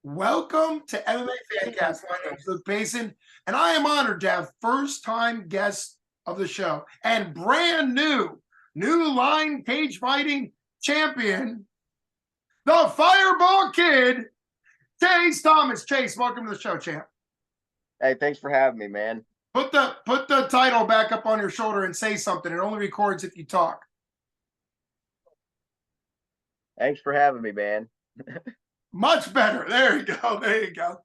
Welcome to MMA Fancast. My name is Luke Payson, and I am honored to have first-time guest of the show and brand new Line Cagefighting champion, the Fireball Kid, Chase Thomas. Chase, welcome to the show, champ. Hey, thanks for having me, man. Put the title back up on your shoulder and say something. It only records if you talk. Thanks for having me, man. Much better. There you go. There you go.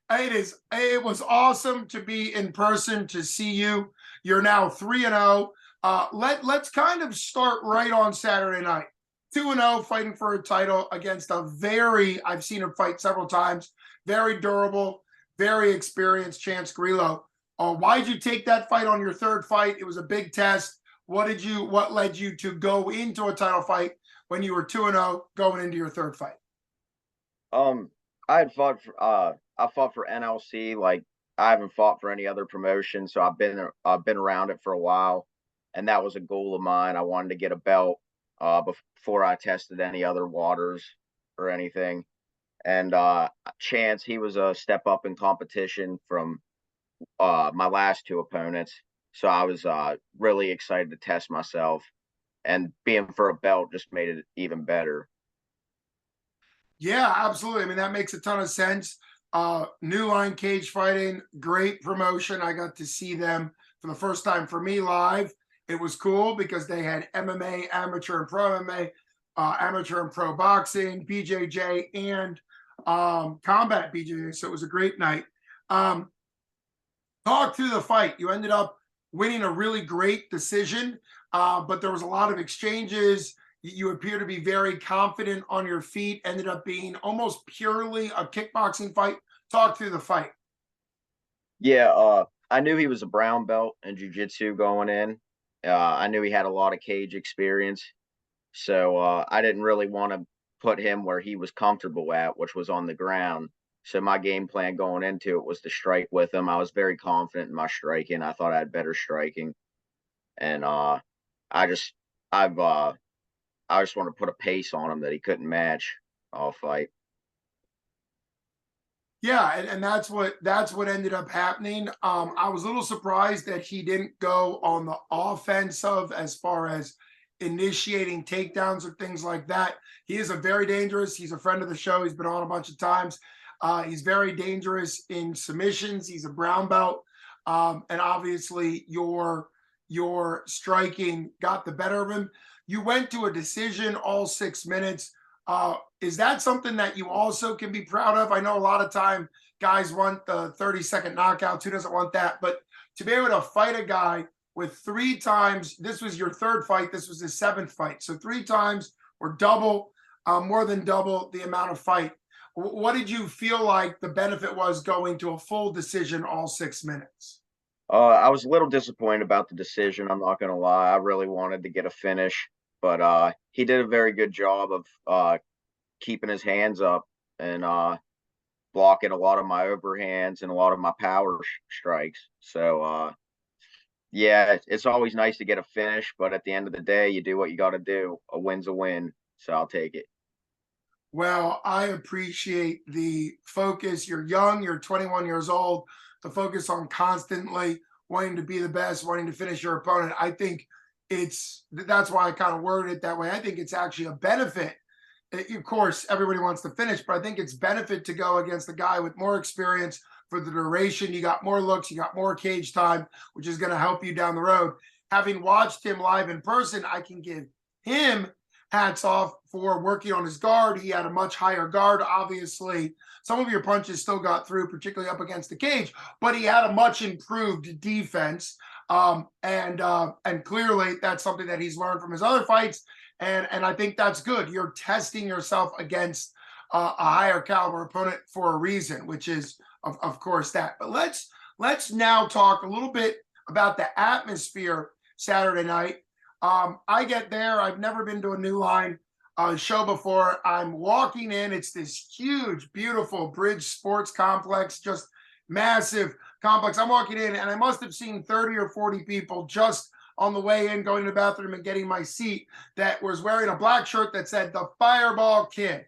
It was awesome to be in person, to see you. You're now 3-0. Let's kind of start right on Saturday night. 2-0, fighting for a title against I've seen him fight several times, very durable, very experienced Chance Grillo. Why'd you take that fight on your third fight? It was a big test. What led you to go into a title fight when you were 2-0 going into your third fight? I had fought for I fought for NLC. Like, I haven't fought for any other promotion, so I've been around it for a while, and that was a goal of mine. I wanted to get a belt before I tested any other waters or anything. And Chance, he was a step up in competition from my last two opponents, so I was really excited to test myself, and being for a belt just made it even better. Yeah, absolutely. I mean, that makes a ton of sense. New Line Cagefighting, great promotion. I got to see them for the first time for me live. It was cool because they had MMA, amateur and pro MMA, amateur and pro boxing, BJJ, and combat BJJ. So it was a great night. Talk through the fight. You ended up winning a really great decision, but there was a lot of exchanges. You appear to be very confident on your feet, ended up being almost purely a kickboxing fight. Talk through the fight. Yeah, I knew he was a brown belt in jiu-jitsu going in. I knew he had a lot of cage experience, so I didn't really want to put him where he was comfortable at, which was on the ground. So my game plan going into it was to strike with him. I was very confident in my striking. I thought I had better striking, and I just I've I just want to put a pace on him that he couldn't match all fight. Yeah, and that's what ended up happening. I was a little surprised that he didn't go on the offensive as far as initiating takedowns or things like that. He is a very dangerous. He's a friend of the show. He's been on a bunch of times. He's very dangerous in submissions. He's a brown belt, and obviously your striking got the better of him. You went to a decision all 6 minutes. Is that something that you also can be proud of? I know a lot of time guys want the 30-second knockouts. Who doesn't want that? But to be able to fight a guy with 3 times, this was your third fight, this was his 7th fight. So 3 times or double, more than double the amount of fight. What did you feel like the benefit was going to a full decision all 6 minutes? I was a little disappointed about the decision. I'm not going to lie. I really wanted to get a finish, but he did a very good job of keeping his hands up and blocking a lot of my overhands and a lot of my power strikes. So, yeah, it's always nice to get a finish, but at the end of the day, you do what you got to do. A win's a win, so I'll take it. Well, I appreciate the focus. You're young, you're 21 years old. The focus on constantly wanting to be the best, wanting to finish your opponent. I think that's why I kind of worded it that way. I think it's actually a benefit. Of course, everybody wants to finish, but I think it's benefit to go against a guy with more experience for the duration. You got more looks, you got more cage time, which is going to help you down the road. Having watched him live in person, I can give him hats off for working on his guard. He had a much higher guard. Obviously, some of your punches still got through, particularly up against the cage, but he had a much improved defense. And clearly that's something that he's learned from his other fights. And I think that's good. You're testing yourself against a higher caliber opponent for a reason, which is of course that. But let's now talk a little bit about the atmosphere Saturday night. I get there. I've never been to a New Line show before. I'm walking in. It's this huge, beautiful Bridge Sports Complex, just massive complex. I'm walking in, and I must have seen 30 or 40 people just on the way in, going to the bathroom and getting my seat, that was wearing a black shirt that said the Fireball Kid.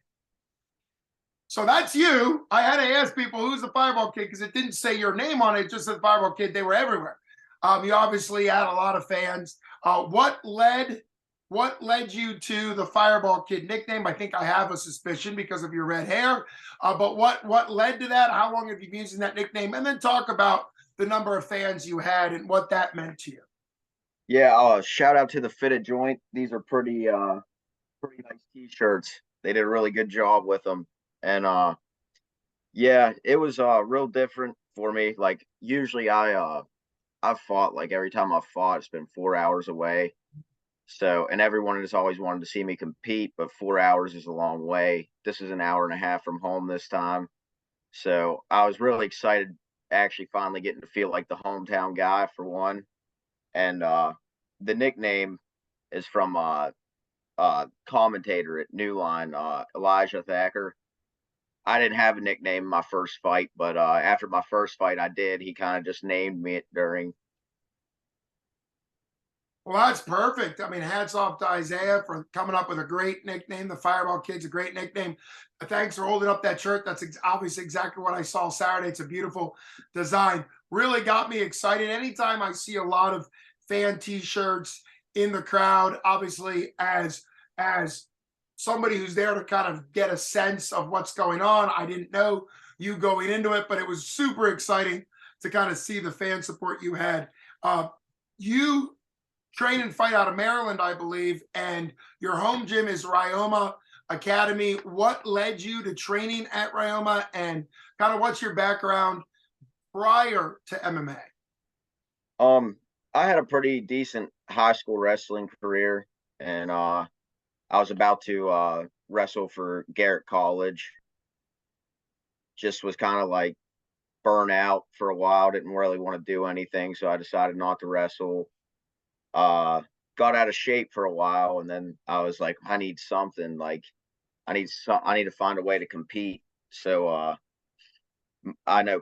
So that's you. I had to ask people who's the Fireball Kid because it didn't say your name on it, it just said Fireball Kid. They were everywhere. You obviously had a lot of fans. What led you to the Fireball Kid nickname? I think I have a suspicion because of your red hair. But what led to that? How long have you been using that nickname? And then talk about the number of fans you had and what that meant to you. Yeah, shout out to the Fitted Joint. These are pretty nice t-shirts. They did a really good job with them. And yeah, it was real different for me. Like usually I've fought, like every time I've fought, it's been 4 hours away. So, and everyone has always wanted to see me compete, but 4 hours is a long way. This is an hour and a half from home this time. So I was really excited actually finally getting to feel like the hometown guy for one. And the nickname is from commentator at New Line, Elijah Thacker. I didn't have a nickname in my first fight, but after my first fight, I did. He kind of just named me it during. Well, that's perfect. I mean, hats off to Isaiah for coming up with a great nickname. The Fireball Kid's a great nickname. Thanks for holding up that shirt. That's obviously exactly what I saw Saturday. It's a beautiful design. Really got me excited. Anytime I see a lot of fan t-shirts in the crowd, obviously as somebody who's there to kind of get a sense of what's going on. I didn't know you going into it, but it was super exciting to kind of see the fan support you had. You train and fight out of Maryland, I believe, and your home gym is Ryoma Academy. What led you to training at Ryoma, and kind of what's your background prior to MMA? I had a pretty decent high school wrestling career, and I was about to wrestle for Garrett College. Just was kind of like burnt out for a while, didn't really want to do anything, so I decided not to wrestle. Got out of shape for a while, and then I was like, I need something. Like, I need to find a way to compete. So I know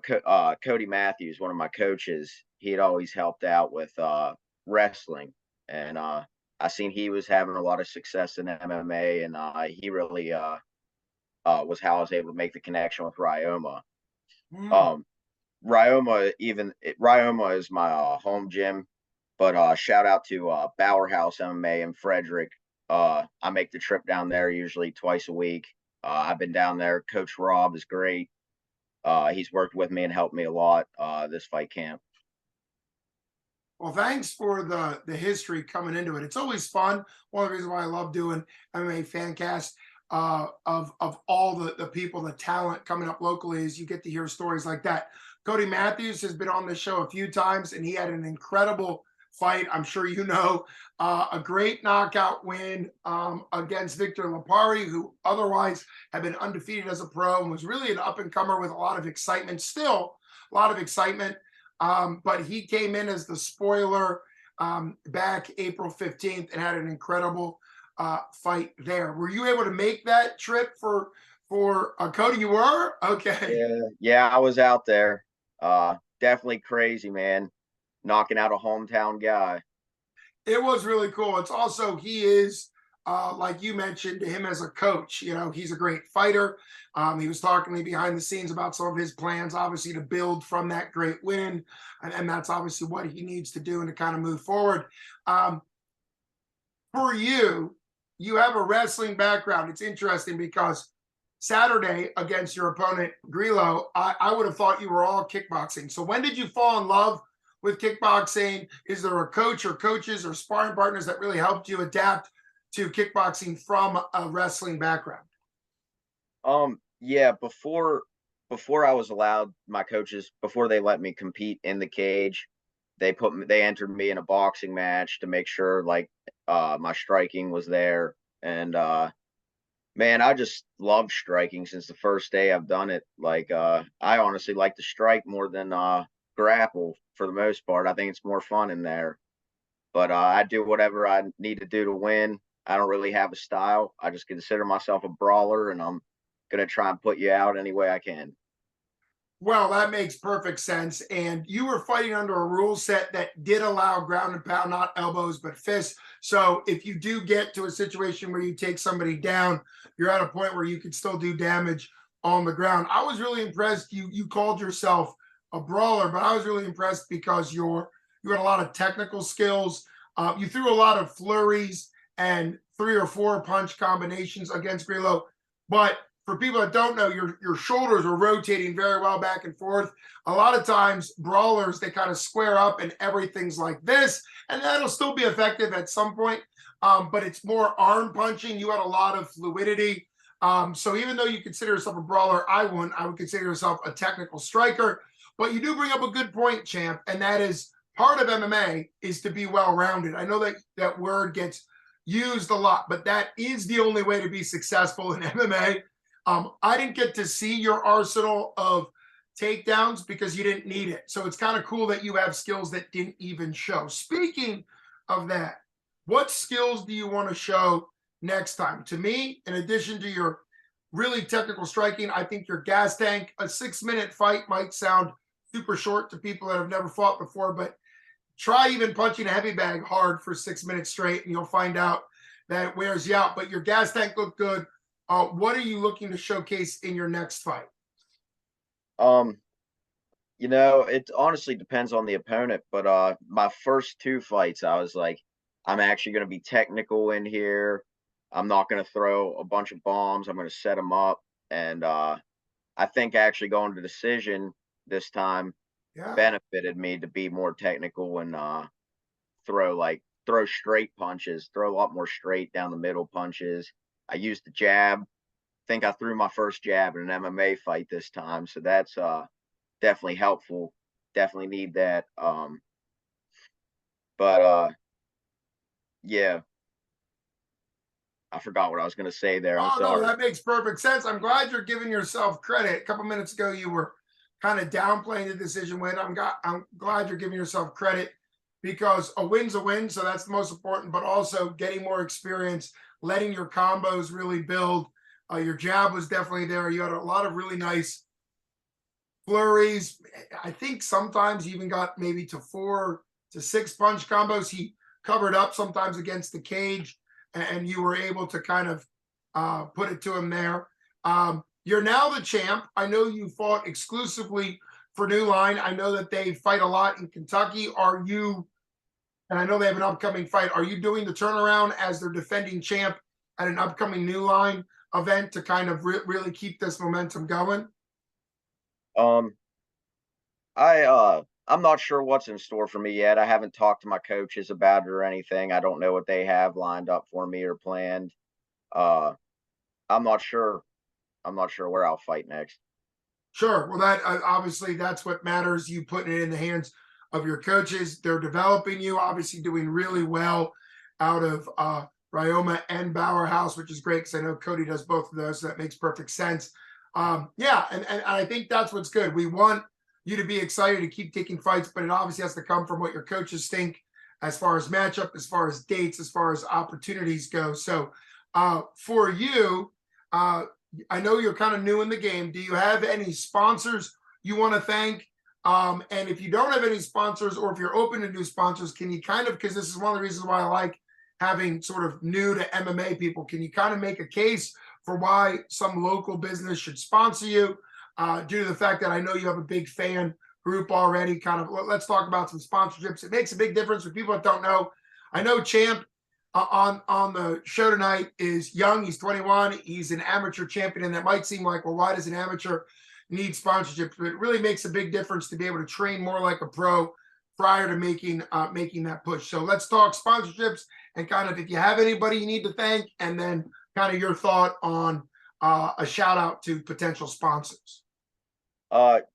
Cody Matthews, one of my coaches. He had always helped out with wrestling, and I seen he was having a lot of success in MMA, and he really was how I was able to make the connection with Ryoma. Mm. Um, Ryoma is my home gym, but shout out to Bauer House MMA in Frederick. I make the trip down there usually twice a week. I've been down there. Coach Rob is great. He's worked with me and helped me a lot this fight camp. Well, thanks for the history coming into it. It's always fun. One of the reasons why I love doing MMA Fancast of all the people, the talent coming up locally is you get to hear stories like that. Cody Matthews has been on this show a few times, and he had an incredible fight. I'm sure you know, a great knockout win against Victor Lapari, who otherwise had been undefeated as a pro and was really an up-and-comer with a lot of excitement. Still, a lot of excitement. But he came in as the spoiler back April 15th and had an incredible fight there. Were you able to make that trip for Cody? You were? Okay. Yeah, I was out there. Definitely crazy, man. Knocking out a hometown guy. It was really cool. It's also, he is, like you mentioned, him as a coach, you know, he's a great fighter. He was talking to me behind the scenes about some of his plans, obviously, to build from that great win. And that's obviously what he needs to do and to kind of move forward. For you, you have a wrestling background. It's interesting because Saturday against your opponent, Grillo, I would have thought you were all kickboxing. So when did you fall in love with kickboxing? Is there a coach or coaches or sparring partners that really helped you adapt to kickboxing from a wrestling background? Yeah, before I was allowed, my coaches, before they let me compete in the cage, they entered me in a boxing match to make sure like my striking was there. And man, I just love striking since the first day I've done it. Like I honestly like to strike more than grapple for the most part. I think it's more fun in there. But I do whatever I need to do to win. I don't really have a style. I just consider myself a brawler, and I'm gonna try and put you out any way I can. Well, that makes perfect sense. And you were fighting under a rule set that did allow ground and pound, not elbows, but fists. So if you do get to a situation where you take somebody down, you're at a point where you can still do damage on the ground. I was really impressed. You called yourself a brawler, but I was really impressed because you had a lot of technical skills. You threw a lot of flurries and 3 or 4 punch combinations against Grillo. But for people that don't know, your shoulders are rotating very well back and forth. A lot of times, brawlers, they kind of square up and everything's like this, and that'll still be effective at some point. But it's more arm punching. You had a lot of fluidity. So even though you consider yourself a brawler, I would consider yourself a technical striker. But you do bring up a good point, champ, and that is part of MMA is to be well-rounded. I know that that word gets used a lot, but that is the only way to be successful in MMA. I didn't get to see your arsenal of takedowns because you didn't need it. So it's kind of cool that you have skills that didn't even show. Speaking of that, what skills do you want to show next time? To me, in addition to your really technical striking, I think your gas tank, a 6-minute fight might sound super short to people that have never fought before, but try even punching a heavy bag hard for 6 minutes straight, and you'll find out that it wears you out. But your gas tank looked good. What are you looking to showcase in your next fight? It honestly depends on the opponent, but my first 2 fights, I was like, I'm actually going to be technical in here. I'm not going to throw a bunch of bombs. I'm going to set them up, and I think actually going to decision this time Yeah. benefited me to be more technical and throw straight punches, throw a lot more straight down the middle punches. I used the jab. Think I threw my first jab in an MMA fight this time, so that's definitely helpful. Definitely need that. But yeah, I forgot what I was gonna say there. I'm Oh no, sorry. that makes perfect sense. I'm glad you're giving yourself credit. A couple minutes ago, you were kind of downplaying the decision win. I'm glad you're giving yourself credit because a win's a win, so that's the most important. But also getting more experience, letting your combos really build. Your jab was definitely there. You had a lot of really nice flurries. I think sometimes he even got maybe to 4 to 6 punch combos. He covered up sometimes against the cage, and you were able to kind of put it to him there. You're now the champ. I know you fought exclusively for New Line. I know that they fight a lot in Kentucky. Are you, and I know they have an upcoming fight, are you doing the turnaround as their defending champ at an upcoming New Line event to kind of really keep this momentum going? Um, I'm not sure what's in store for me yet. I haven't talked to my coaches about it or anything. I don't know what they have lined up for me or planned. Uh, I'm not sure. I'm not sure where I'll fight next. Sure. Well, that obviously that's what matters. You putting it in the hands of your coaches. They're developing you, obviously doing really well out of Ryoma and Bauer House, which is great because I know Cody does both of those. So that makes perfect sense. Yeah, and I think that's what's good. We want you to be excited to keep taking fights, but it obviously has to come from what your coaches think as far as matchup, as far as dates, as far as opportunities go. So for you, I know you're kind of new in the game. Do you have any sponsors you want to thank? And if you don't have any sponsors, or if you're open to new sponsors, can you kind of, because this is one of the reasons why I like having sort of new to MMA people, can you kind of make a case for why some local business should sponsor you due to the fact that I know you have a big fan group already? Kind of, let's talk about some sponsorships. It makes a big difference for people that don't know. I know Champ on the show tonight is young. He's 21. He's an amateur champion, and that might seem like, well, why does an amateur need sponsorship? But it really makes a big difference to be able to train more like a pro prior to making that push. So let's talk sponsorships and kind of if you have anybody you need to thank, and then kind of your thought on a shout out to potential sponsors.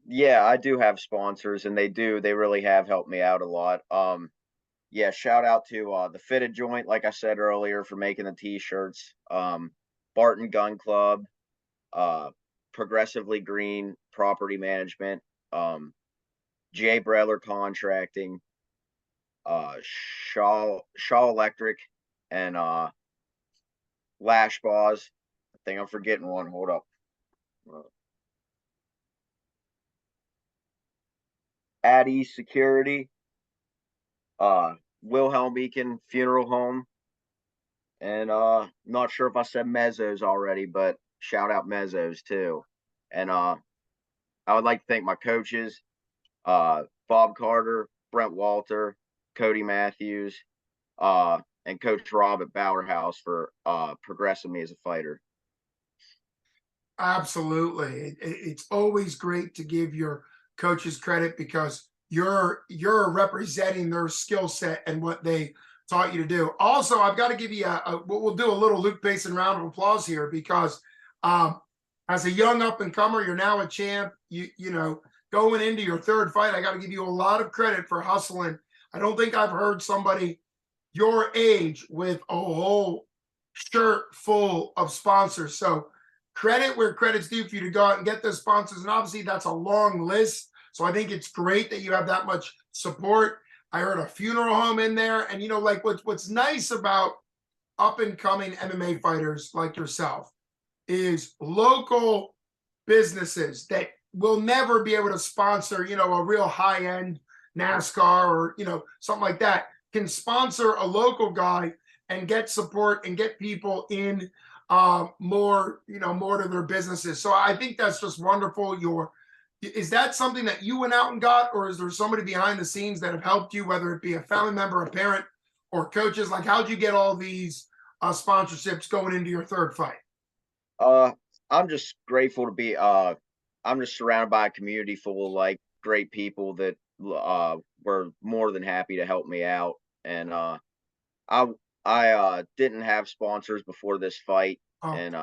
Yeah, I do have sponsors, and they really have helped me out a lot. Yeah, shout out to the Fitted Joint, like I said earlier, for making the t-shirts. Barton Gun Club, uh, Progressively Green Property Management, Jay Breller Contracting, Shaw Electric, and Lash Bars. I think I'm forgetting one. Hold up. Addy Security, Wilhelm Beacon Funeral Home, and not sure if I said Mezzos already, but shout out Mezzos too. And I would like to thank my coaches, Bob Carter, Brent Walter, Cody Matthews, and Coach Rob at Bauer House for progressing me as a fighter. Absolutely. It's always great to give your coaches credit because you're representing their skill set and what they taught you to do. Also, I've got to give you we'll do a little Luke Payson round of applause here because as a young up and comer, you're now a champ. You know, going into your third fight, I got to give you a lot of credit for hustling. I don't think I've heard somebody your age with a whole shirt full of sponsors. So credit where credit's due for you to go out and get those sponsors. And obviously that's a long list. So I think it's great that you have that much support. I heard a funeral home in there. And you know, like what's nice about up and coming MMA fighters like yourself is local businesses that will never be able to sponsor, you know, a real high-end NASCAR or, you know, something like that can sponsor a local guy and get support and get people in more, you know, more to their businesses. So I think that's just wonderful. Is that something that you went out and got, or is there somebody behind the scenes that have helped you, whether it be a family member, a parent, or coaches? Like, how'd you get all these sponsorships going into your third fight? Uh, I'm just grateful to be. I'm just surrounded by a community full of like great people that were more than happy to help me out. And I I didn't have sponsors before this fight, Oh, and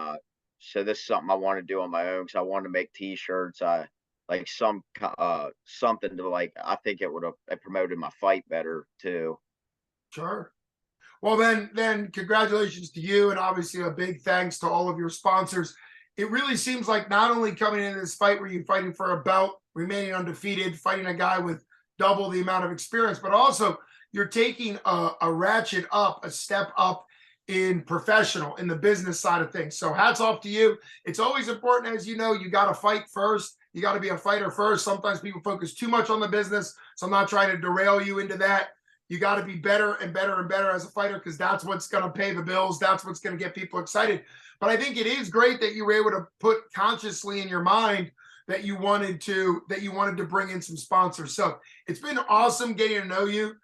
so this is something I want to do on my own because I wanted to make T-shirts. I like something to like. I think it would have promoted my fight better too. sure. Well, then congratulations to you, and obviously a big thanks to all of your sponsors. It really seems like not only coming into this fight where you're fighting for a belt, remaining undefeated, fighting a guy with double the amount of experience, but also you're taking a ratchet up, a step up in professional, in the business side of things. So hats off to you. It's always important, as you know, you got to fight first. You got to be a fighter first. Sometimes people focus too much on the business. So I'm not trying to derail you into that. You got to be better and better and better as a fighter because that's what's going to pay the bills. That's what's going to get people excited. But I think it is great that you were able to put consciously in your mind that you wanted to bring in some sponsors. So it's been awesome getting to know you,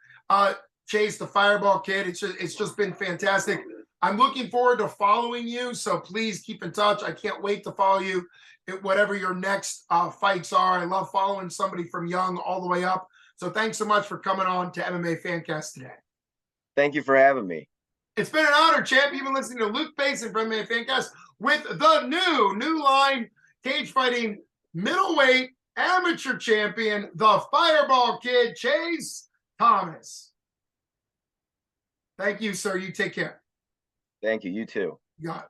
Chase, the Fireball Kid. It's just been fantastic. I'm looking forward to following you. So please keep in touch. I can't wait to follow you at whatever your next fights are. I love following somebody from young all the way up. So thanks so much for coming on to MMA Fancast today. Thank you for having me. It's been an honor, champ. You've been listening to Luke Payson from MMA Fancast with the new Line Cagefighting middleweight amateur champion, the Fireball Kid, Chase Thomas. Thank you, sir. You take care. Thank you. You too. You got it.